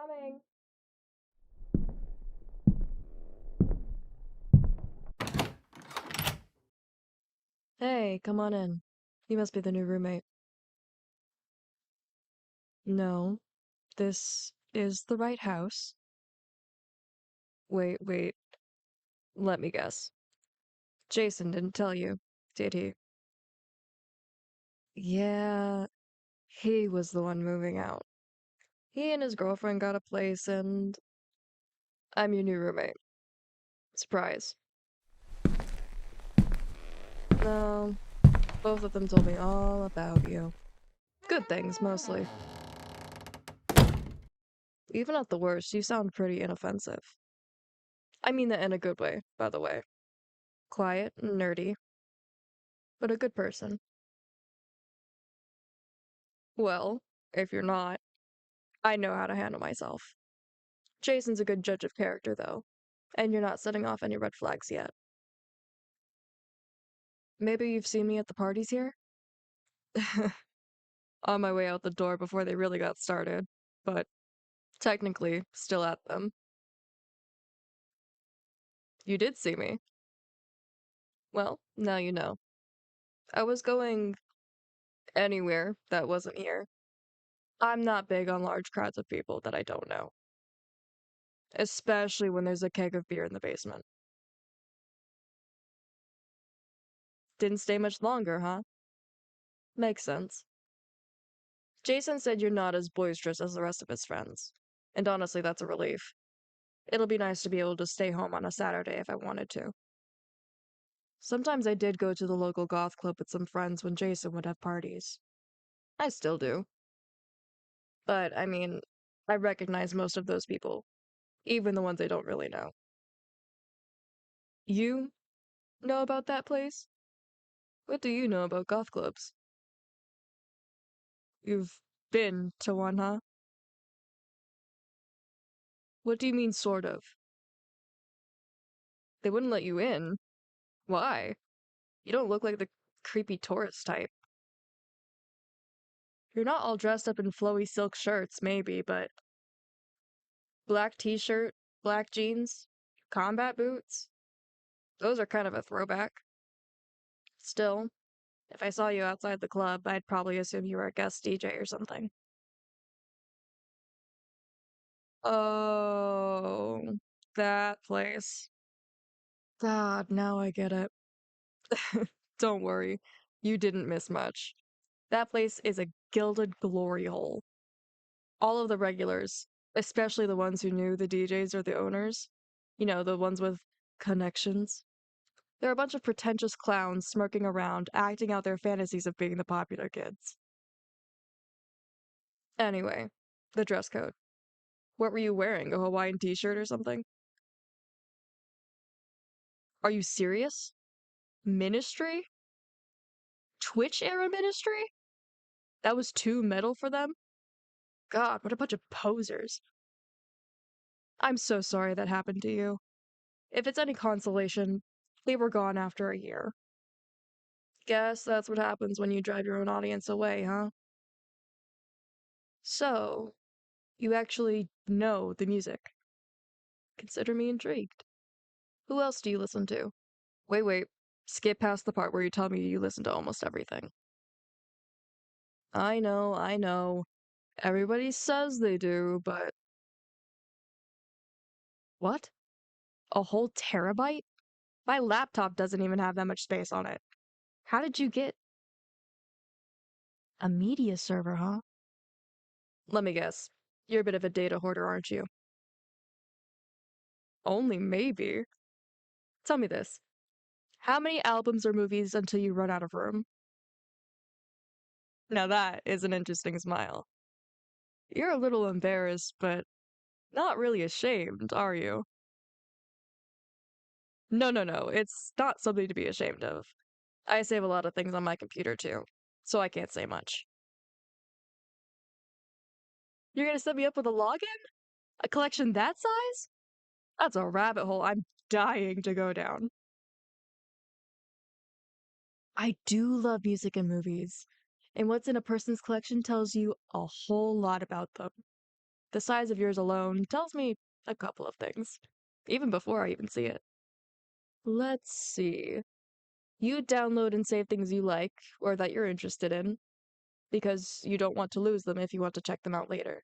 Coming. Hey, come on in. You must be the new roommate. No, this is the right house. Wait, let me guess. Jason didn't tell you, did he? Yeah, he was the one moving out. He and his girlfriend got a place, and I'm your new roommate. Surprise. No, both of them told me all about you. Good things, mostly. Even at the worst, you sound pretty inoffensive. I mean that in a good way, by the way. Quiet and nerdy, but a good person. Well, if you're not, I know how to handle myself. Jason's a good judge of character, though, and you're not setting off any red flags yet. Maybe you've seen me at the parties here? On my way out the door before they really got started, but technically still at them. You did see me. Well, now you know. I was going anywhere that wasn't here. I'm not big on large crowds of people that I don't know, especially when there's a keg of beer in the basement. Didn't stay much longer, huh? Makes sense. Jason said you're not as boisterous as the rest of his friends. And honestly, that's a relief. It'll be nice to be able to stay home on a Saturday if I wanted to. Sometimes I did go to the local goth club with some friends when Jason would have parties. I still do. But, I mean, I recognize most of those people, even the ones I don't really know. You know about that place? What do you know about goth clubs? You've been to one, huh? What do you mean, sort of? They wouldn't let you in. Why? You don't look like the creepy tourist type. You're not all dressed up in flowy silk shirts, maybe, but black t-shirt, black jeans, combat boots, those are kind of a throwback. Still, if I saw you outside the club, I'd probably assume you were a guest DJ or something. Oh, that place. God, now I get it. Don't worry, you didn't miss much. That place is a gilded glory hole. All of the regulars, especially the ones who knew the DJs or the owners, the ones with connections. They're a bunch of pretentious clowns smirking around, acting out their fantasies of being the popular kids. Anyway, the dress code. What were you wearing? A Hawaiian t-shirt or something? Are you serious? Ministry? Twitch era ministry? That was too metal for them? God, what a bunch of posers. I'm so sorry that happened to you. If it's any consolation, they were gone after a year. Guess that's what happens when you drive your own audience away, huh? So, you actually know the music. Consider me intrigued. Who else do you listen to? Wait. Skip past the part where you tell me you listen to almost everything. I know. Everybody says they do, but. What? A whole terabyte? My laptop doesn't even have that much space on it. How did you get a media server, huh? Let me guess. You're a bit of a data hoarder, aren't you? Only maybe. Tell me this. How many albums or movies until you run out of room? Now that is an interesting smile. You're a little embarrassed, but not really ashamed, are you? No. It's not something to be ashamed of. I save a lot of things on my computer too, so I can't say much. You're gonna set me up with a login? A collection that size? That's a rabbit hole I'm dying to go down. I do love music and movies, and what's in a person's collection tells you a whole lot about them. The size of yours alone tells me a couple of things, even before I even see it. Let's see. You download and save things you like or that you're interested in because you don't want to lose them if you want to check them out later.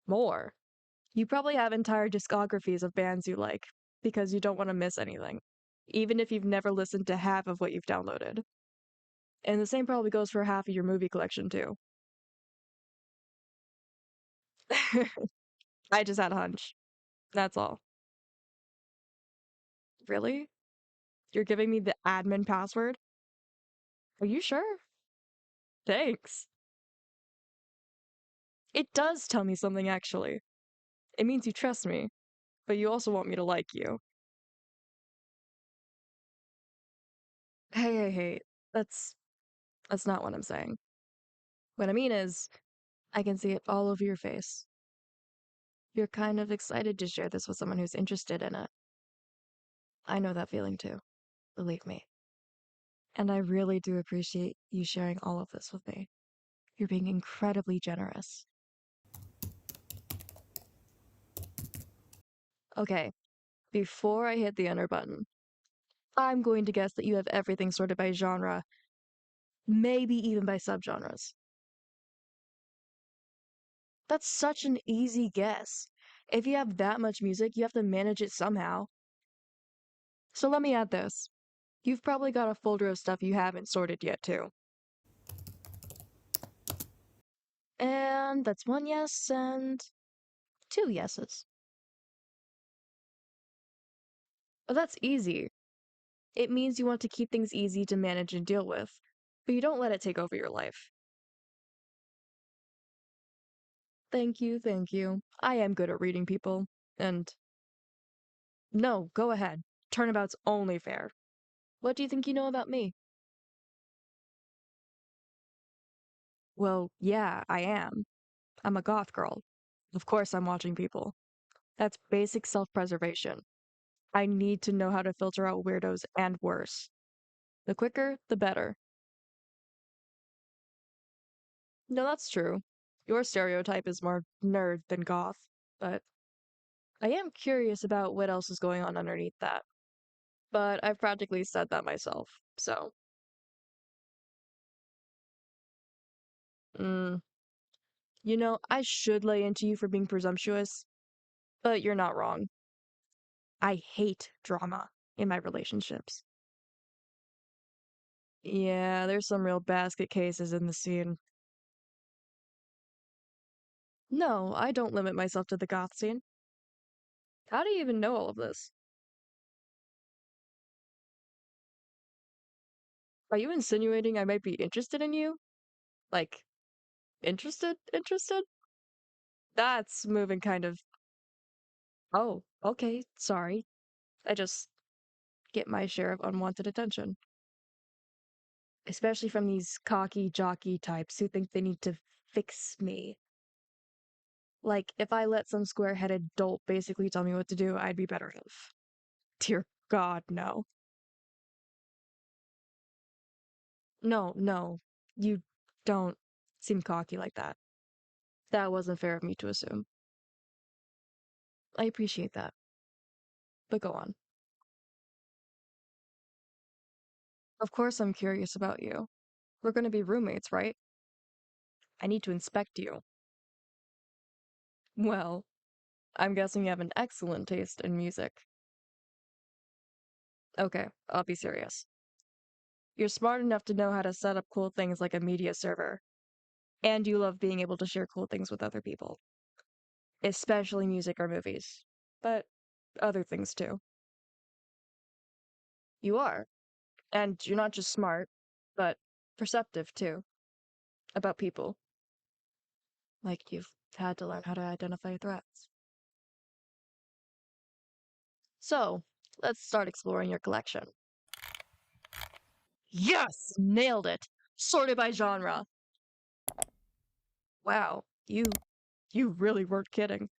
More. You probably have entire discographies of bands you like because you don't want to miss anything, even if you've never listened to half of what you've downloaded. And the same probably goes for half of your movie collection, too. I just had a hunch. That's all. Really? You're giving me the admin password? Are you sure? Thanks. It does tell me something, actually. It means you trust me, but you also want me to like you. Hey. That's not what I'm saying. What I mean is, I can see it all over your face. You're kind of excited to share this with someone who's interested in it. I know that feeling too, believe me. And I really do appreciate you sharing all of this with me. You're being incredibly generous. Okay, before I hit the enter button, I'm going to guess that you have everything sorted by genre, maybe even by subgenres. That's such an easy guess. If you have that much music, you have to manage it somehow. So let me add this. You've probably got a folder of stuff you haven't sorted yet, too. And that's one yes and two yeses. But that's easy. It means you want to keep things easy to manage and deal with, but you don't let it take over your life. Thank you, thank you. I am good at reading people. And no, go ahead. Turnabout's only fair. What do you think you know about me? Well, yeah, I am. I'm a goth girl. Of course I'm watching people. That's basic self-preservation. I need to know how to filter out weirdos and worse. The quicker, the better. No, that's true. Your stereotype is more nerd than goth, but I am curious about what else is going on underneath that. But I've practically said that myself, so. Mm, I should lay into you for being presumptuous, but you're not wrong. I hate drama in my relationships. Yeah, there's some real basket cases in the scene. No, I don't limit myself to the goth scene. How do you even know all of this? Are you insinuating I might be interested in you? Like, interested? That's moving kind of. Oh, okay, sorry. I just get my share of unwanted attention. Especially from these cocky jockey types who think they need to fix me. Like, if I let some square-headed dolt basically tell me what to do, I'd be better off. Dear God, no. No. You don't seem cocky like that. That wasn't fair of me to assume. I appreciate that. But go on. Of course I'm curious about you. We're gonna be roommates, right? I need to inspect you. Well, I'm guessing you have an excellent taste in music. Okay, I'll be serious. You're smart enough to know how to set up cool things like a media server, and you love being able to share cool things with other people, especially music or movies, but other things too. You are, and you're not just smart, but perceptive too, about people. Like you've had to learn how to identify threats. So, let's start exploring your collection. Yes! Nailed it! Sorted by genre. Wow, you really weren't kidding.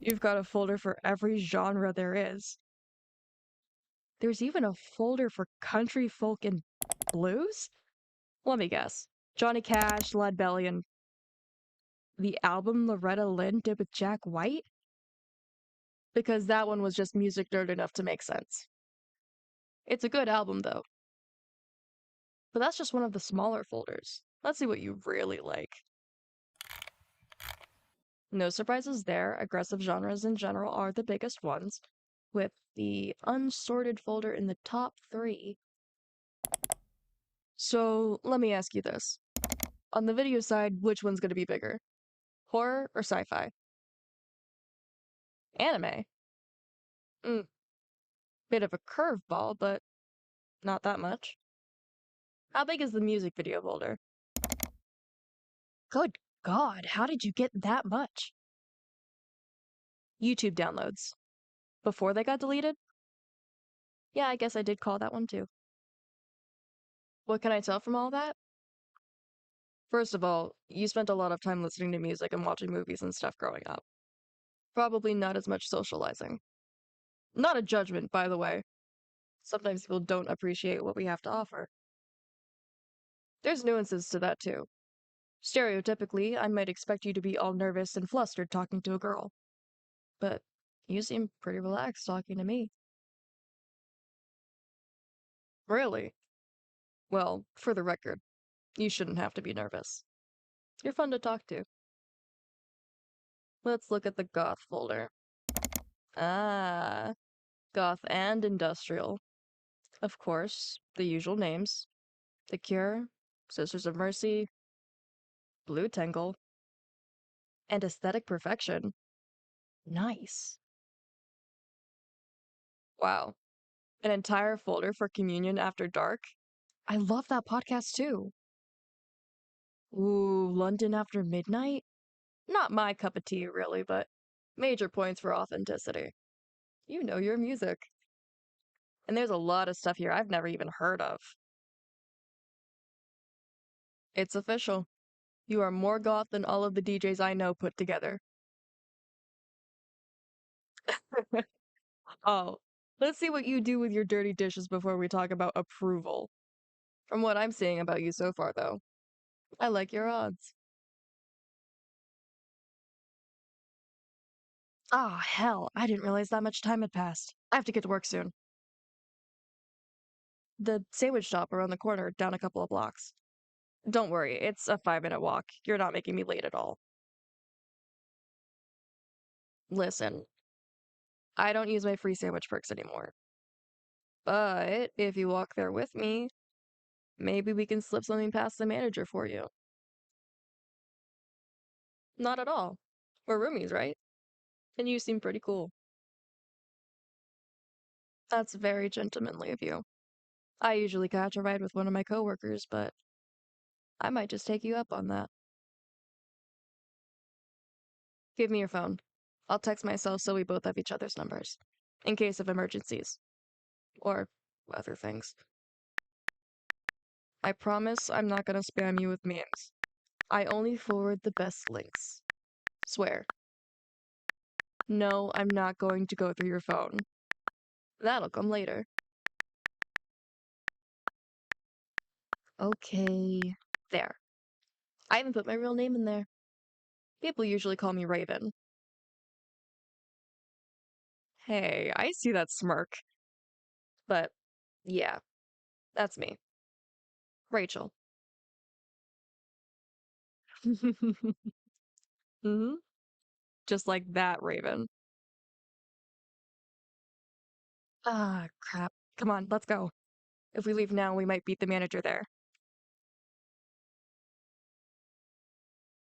You've got a folder for every genre there is. There's even a folder for country, folk, and blues? Let me guess. Johnny Cash, Lead Belly, and the album Loretta Lynn did with Jack White? Because that one was just music nerd enough to make sense. It's a good album, though. But that's just one of the smaller folders. Let's see what you really like. No surprises there, aggressive genres in general are the biggest ones, with the unsorted folder in the top 3. So let me ask you this. On the video side, which one's going to be bigger? Horror or sci-fi? Anime? Bit of a curveball, but not that much. How big is the music video folder? Good God, how did you get that much? YouTube downloads. Before they got deleted? Yeah, I guess I did call that one too. What can I tell from all that? First of all, you spent a lot of time listening to music and watching movies and stuff growing up. Probably not as much socializing. Not a judgment, by the way. Sometimes people don't appreciate what we have to offer. There's nuances to that too. Stereotypically, I might expect you to be all nervous and flustered talking to a girl. But you seem pretty relaxed talking to me. Really? Well, for the record, you shouldn't have to be nervous. You're fun to talk to. Let's look at the Goth folder. Ah, Goth and Industrial. Of course, the usual names. The Cure, Sisters of Mercy, Blue Tangle, and Aesthetic Perfection. Nice. Wow. An entire folder for Communion After Dark? I love that podcast too. Ooh, London After Midnight? Not my cup of tea, really, but major points for authenticity. You know your music. And there's a lot of stuff here I've never even heard of. It's official. You are more goth than all of the DJs I know put together. Oh, let's see what you do with your dirty dishes before we talk about approval. From what I'm seeing about you so far, though, I like your odds. Ah, hell, I didn't realize that much time had passed. I have to get to work soon. The sandwich shop around the corner, down a couple of blocks. Don't worry, it's a 5-minute walk. You're not making me late at all. Listen, I don't use my free sandwich perks anymore. But if you walk there with me, maybe we can slip something past the manager for you. Not at all. We're roomies, right? And you seem pretty cool. That's very gentlemanly of you. I usually catch a ride with one of my coworkers, but I might just take you up on that. Give me your phone. I'll text myself so we both have each other's numbers. In case of emergencies. Or other things. I promise I'm not gonna spam you with memes. I only forward the best links. Swear. No, I'm not going to go through your phone. That'll come later. Okay. There. I haven't put my real name in there. People usually call me Raven. Hey, I see that smirk. But, yeah, that's me. Rachel. Mm-hmm. Just like that, Raven. Ah, crap. Come on, let's go. If we leave now, we might beat the manager there.